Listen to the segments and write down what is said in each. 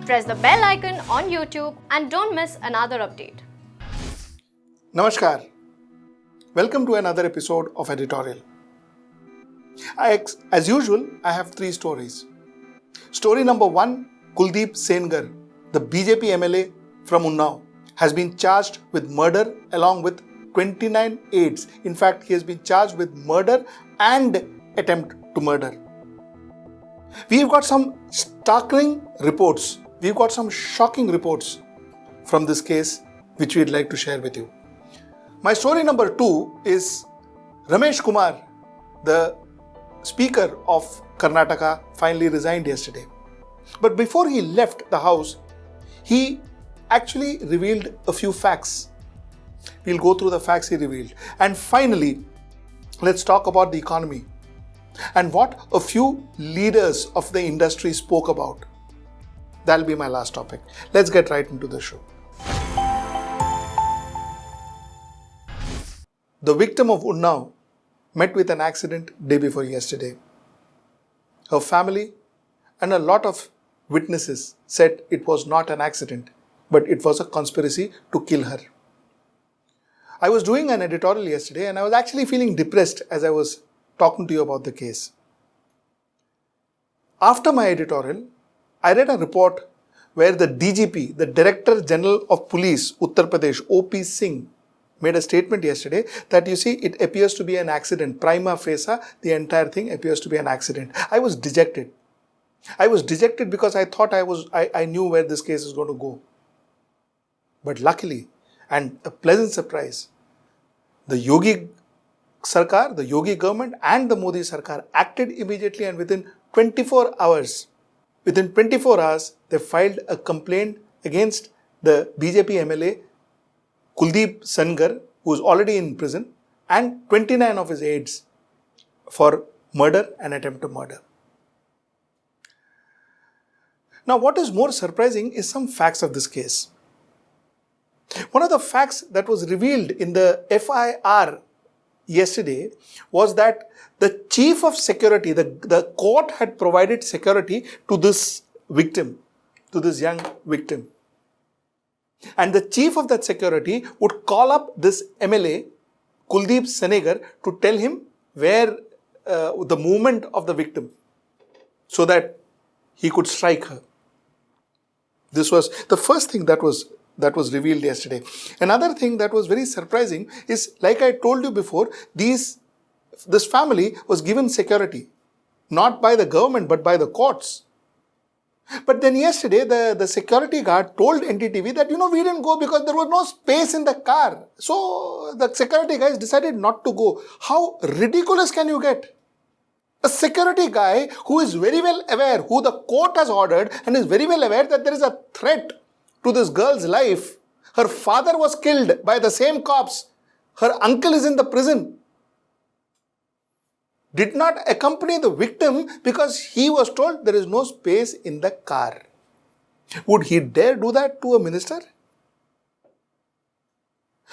Press the bell icon on YouTube and don't miss another update. Namaskar. Welcome to another episode of Editorial. As usual, I have three stories. Story number one, Kuldeep Sengar, the BJP MLA from Unnao, has been charged with murder along with 29 aides. In fact, he has been charged with murder and attempt to murder. We've got some startling reports. We've got some shocking reports from this case which we'd like to share with you. My story number two is Ramesh Kumar, the Speaker of Karnataka, finally resigned yesterday. But before he left the house, he actually revealed a few facts. We'll go through the facts he revealed. And finally, let's talk about the economy and what a few leaders of the industry spoke about. That'll be my last topic. Let's get right into the show. The victim of Unnao met with an accident day before yesterday. Her family and a lot of witnesses said it was not an accident, but it was a conspiracy to kill her. I was doing an editorial yesterday and I was actually feeling depressed as I was talking to you about the case. After my editorial, I read a report where the DGP, the Director General of Police, Uttar Pradesh, OP Singh, made a statement yesterday that it appears to be an accident. Prima facie, the entire thing appears to be an accident. I was dejected. I was dejected because I thought I knew where this case is going to go. But luckily, and a pleasant surprise, the Yogi Sarkar, the Yogi government and the Modi Sarkar acted immediately, and within 24 hours, they filed a complaint against the BJP MLA Kuldeep Sengar, who is already in prison, and 29 of his aides for murder and attempt to murder. Now, what is more surprising is some facts of this case. One of the facts that was revealed in the FIR yesterday was that the chief of security, the court had provided security to this victim, to this young victim. And the chief of that security would call up this MLA, Kuldeep Sengar, to tell him where the movement of the victim so that he could strike her. This was the first thing that was revealed yesterday. Another thing that was very surprising is, like I told you before, this family was given security, not by the government but by the courts. But then yesterday, the security guard told NTTV that, we didn't go because there was no space in the car. So the security guys decided not to go. How ridiculous can you get? A security guy who is very well aware, who the court has ordered and is very well aware that there is a threat to this girl's life. Her father was killed by the same cops. Her uncle is in the prison. Did not accompany the victim because he was told there is no space in the car. Would he dare do that to a minister?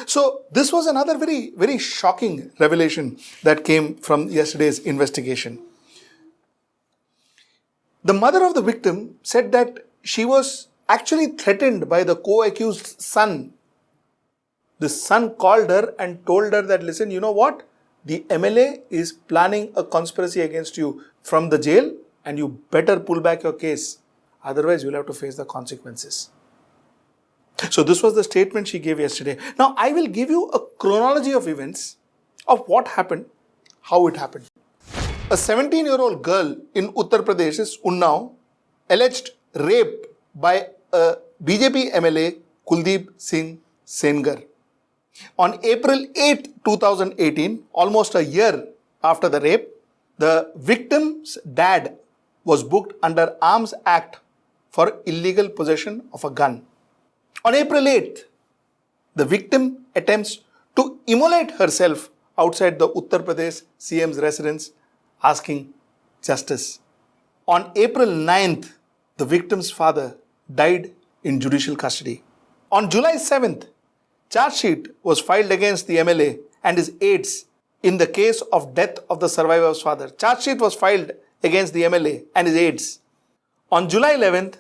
So this was another very, very shocking revelation that came from yesterday's investigation. The mother of the victim said that she was actually threatened by the co-accused son. The son called her and told her that, listen, you know what? The MLA is planning a conspiracy against you from the jail and you better pull back your case. Otherwise, you'll have to face the consequences. So this was the statement she gave yesterday. Now, I will give you a chronology of events of what happened, how it happened. A 17-year-old girl in Uttar Pradesh's Unnao alleged rape by a BJP MLA Kuldeep Singh Sengar. On April 8, 2018, almost a year after the rape, the victim's dad was booked under Arms Act for illegal possession of a gun. On April 8th, the victim attempts to immolate herself outside the Uttar Pradesh CM's residence, asking justice. On April 9th, the victim's father died in judicial custody. On July 7th, charge sheet was filed against the MLA and his aides in the case of death of the survivor's father. Charge sheet was filed against the MLA and his aides. On July 11th,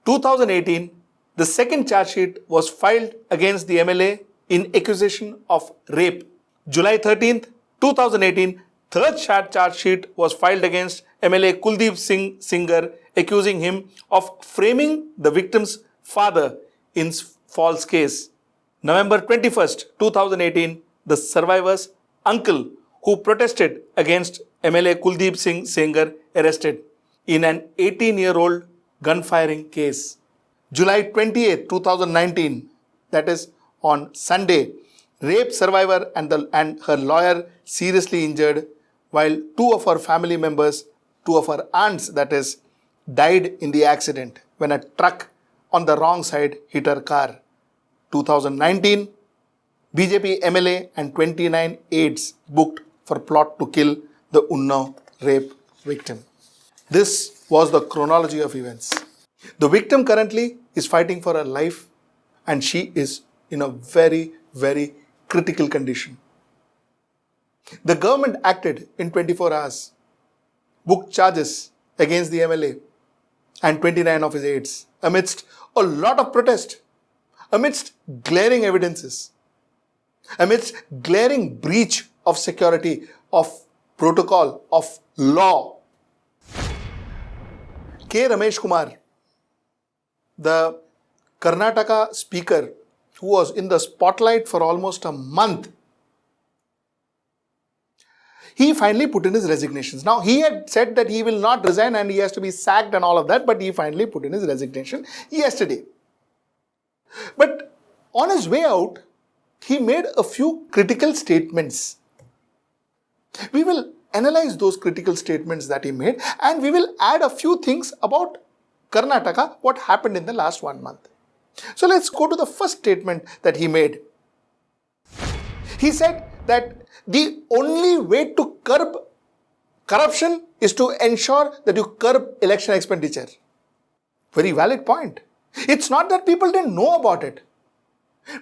2018, the second charge sheet was filed against the MLA in accusation of rape. July 13th, 2018, third charge sheet was filed against MLA Kuldeep Singh Sengar, accusing him of framing the victim's father in false case. November 21st, 2018, the survivor's uncle who protested against MLA Kuldeep Singh Sengar arrested in an 18-year-old gun-firing case. July 28, 2019, that is on Sunday, rape survivor and her lawyer seriously injured, while two of her family members, two of her aunts that is, died in the accident when a truck on the wrong side hit her car. 2019, BJP MLA and 29 aides booked for plot to kill the Unnao rape victim. This was the chronology of events. The victim currently is fighting for her life and she is in a very, very critical condition. The government acted in 24 hours, booked charges against the MLA and 29 of his aides amidst a lot of protest, amidst glaring evidences, amidst glaring breach of security, of protocol, of law. K. Ramesh Kumar, the Karnataka speaker who was in the spotlight for almost a month, he finally put in his resignations. Now, he had said that he will not resign and he has to be sacked and all of that, but he finally put in his resignation yesterday. But on his way out, he made a few critical statements. We will analyze those critical statements that he made and we will add a few things about Karnataka, what happened in the last 1 month. So let's go to the first statement that he made. He said that the only way to curb corruption is to ensure that you curb election expenditure. Very valid point. It's not that people didn't know about it,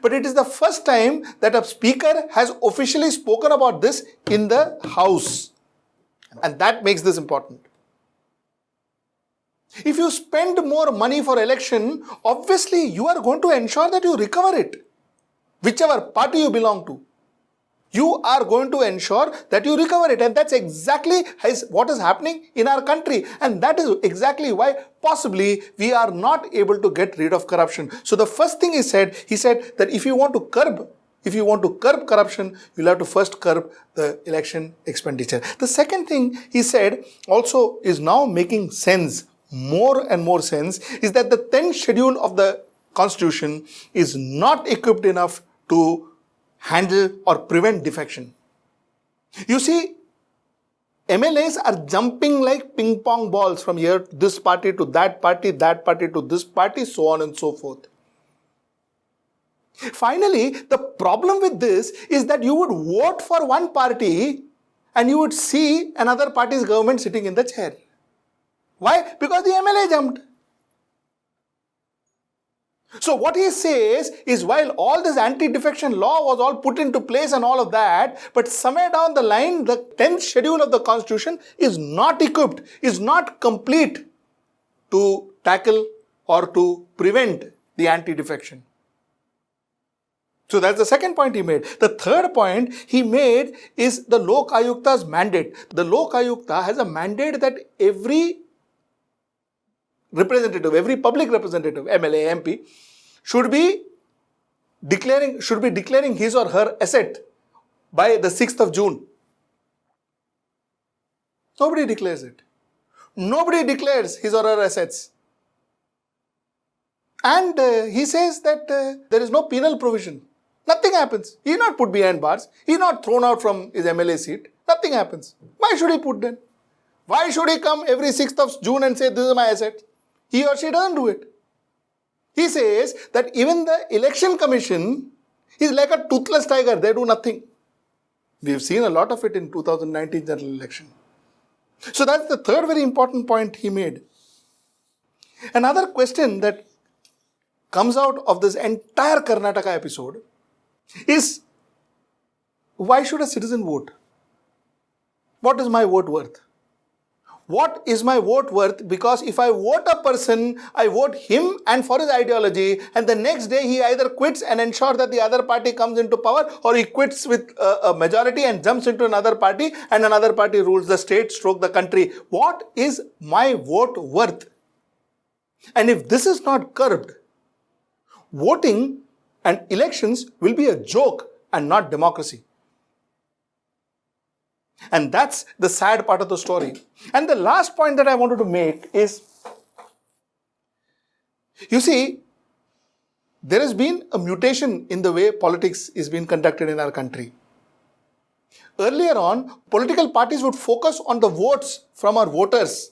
but it is the first time that a speaker has officially spoken about this in the House. And that makes this important. If you spend more money for election, obviously you are going to ensure that you recover it. Whichever party you belong to, you are going to ensure that you recover it. And that's exactly what is happening in our country. And that is exactly why possibly we are not able to get rid of corruption. So the first thing he said that if you want to curb corruption, you'll have to first curb the election expenditure. The second thing he said also is now making sense, more and more sense, is that the 10th schedule of the Constitution is not equipped enough to handle or prevent defection. You see, MLAs are jumping like ping pong balls from here, this party to that party to this party, so on and so forth. Finally, the problem with this is that you would vote for one party and you would see another party's government sitting in the chair. Why? Because the MLA jumped. So what he says is, while all this anti-defection law was all put into place and all of that, but somewhere down the line, the 10th schedule of the Constitution is not equipped, is not complete to tackle or to prevent the anti-defection. So that's the second point he made. The third point he made is the Lok Ayukta's mandate. The Lok Ayukta has a mandate that every representative, every public representative, MLA, MP, should be declaring his or her asset by the 6th of June. Nobody declares it. Nobody declares his or her assets. And he says that there is no penal provision. Nothing happens. He is not put behind bars. He is not thrown out from his MLA seat. Nothing happens. Why should he put then? Why should he come every 6th of June and say, this is my asset? He or she doesn't do it. He says that even the election commission is like a toothless tiger. They do nothing. We've seen a lot of it in 2019 general election. So that's the third very important point he made. Another question that comes out of this entire Karnataka episode is, why should a citizen vote? What is my vote worth? What is my vote worth? Because if I vote a person, I vote him and for his ideology, and the next day he either quits and ensures that the other party comes into power, or he quits with a majority and jumps into another party, and another party rules the state, stroke the country. What is my vote worth? And if this is not curbed, voting and elections will be a joke and not democracy. And that's the sad part of the story. And the last point that I wanted to make is, you see, there has been a mutation in the way politics is being conducted in our country. Earlier on, political parties would focus on the votes from our voters.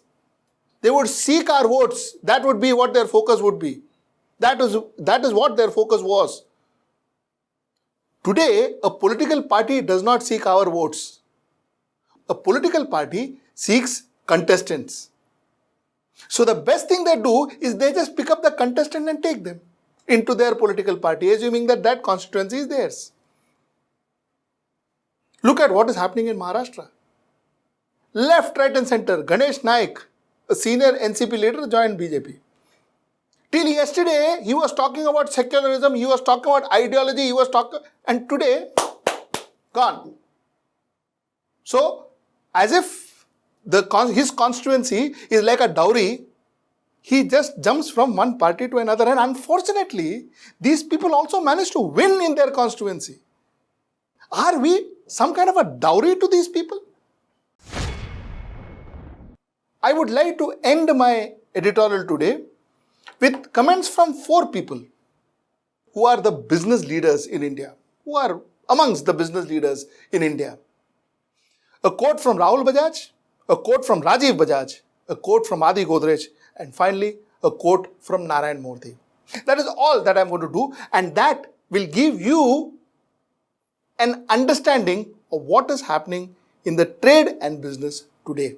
They would seek our votes. That would be what their focus would be. That is what their focus was. Today, a political party does not seek our votes. A political party seeks contestants. So the best thing they do is they just pick up the contestant and take them into their political party, assuming that that constituency is theirs. Look at what is happening in Maharashtra. Left, right and center, Ganesh Naik, a senior NCP leader, joined BJP. Till yesterday, he was talking about secularism, he was talking about ideology, and today, gone. So, as if his constituency is like a dowry, he just jumps from one party to another, and unfortunately, these people also manage to win in their constituency. Are we some kind of a dowry to these people? I would like to end my editorial today with comments from 4 people who are the business leaders in India, who are amongst the business leaders in India. A quote from Rahul Bajaj, a quote from Rajiv Bajaj, a quote from Adi Godrej, and finally a quote from Narayan Murthy. That is all that I'm going to do, and that will give you an understanding of what is happening in the trade and business today.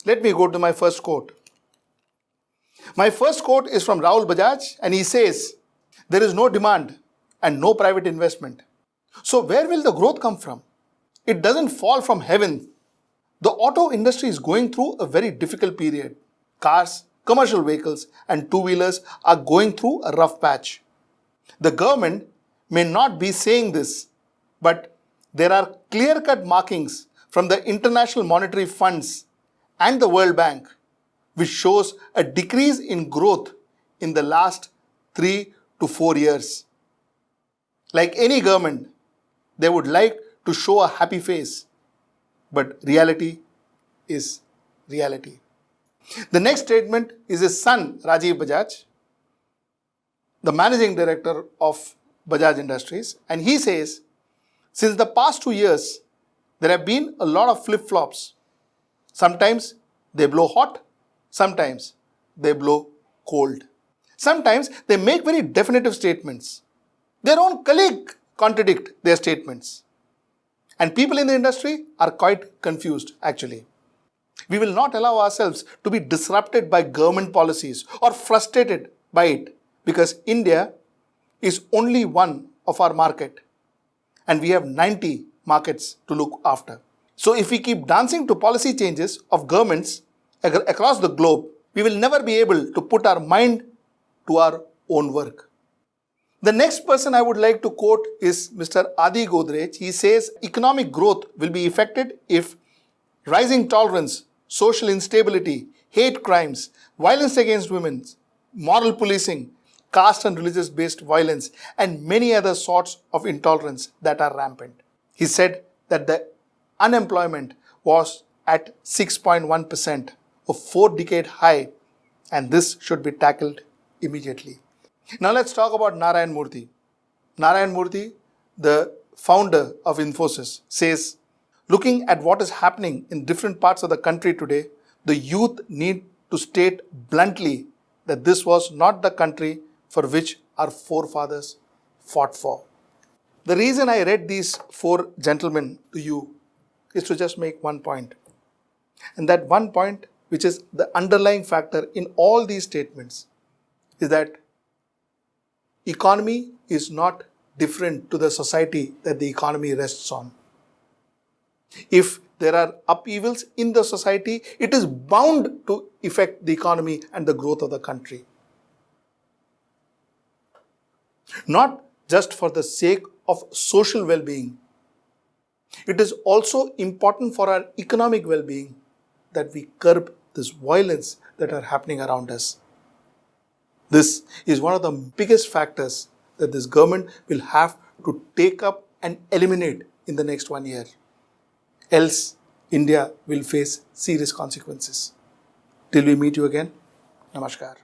Let me go to my first quote. My first quote is from Rahul Bajaj, and he says, "There is no demand and no private investment. So where will the growth come from? It doesn't fall from heaven. The auto industry is going through a very difficult period. Cars, commercial vehicles and two-wheelers are going through a rough patch. The government may not be saying this, but there are clear-cut markings from the International Monetary Funds and the World Bank, which shows a decrease in growth in the last 3 to 4 years. Like any government, they would like to show a happy face, but reality is reality." The next statement is his son, Rajiv Bajaj, the managing director of Bajaj Industries, and he says, "Since the past 2 years, there have been a lot of flip-flops. Sometimes they blow hot, sometimes they blow cold. Sometimes they make very definitive statements. Their own colleague contradict their statements. And people in the industry are quite confused, actually. We will not allow ourselves to be disrupted by government policies or frustrated by it, because India is only one of our market and we have 90 markets to look after. So if we keep dancing to policy changes of governments across the globe, we will never be able to put our mind to our own work." The next person I would like to quote is Mr. Adi Godrej. He says, "Economic growth will be affected if rising tolerance, social instability, hate crimes, violence against women, moral policing, caste and religious-based violence, and many other sorts of intolerance that are rampant." He said that the unemployment was at 6.1%, a 4-decade high, and this should be tackled immediately. Now let's talk about Narayan Murthy. Narayan Murthy, the founder of Infosys, says, "Looking at what is happening in different parts of the country today, the youth need to state bluntly that this was not the country for which our forefathers fought for." The reason I read these 4 gentlemen to you is to just make one point. And that one point, which is the underlying factor in all these statements, is that economy is not different to the society that the economy rests on. If there are upheavals in the society, it is bound to affect the economy and the growth of the country. Not just for the sake of social well-being. It is also important for our economic well-being that we curb this violence that are happening around us. This is one of the biggest factors that this government will have to take up and eliminate in the next 1 year. Else, India will face serious consequences. Till we meet you again, Namaskar.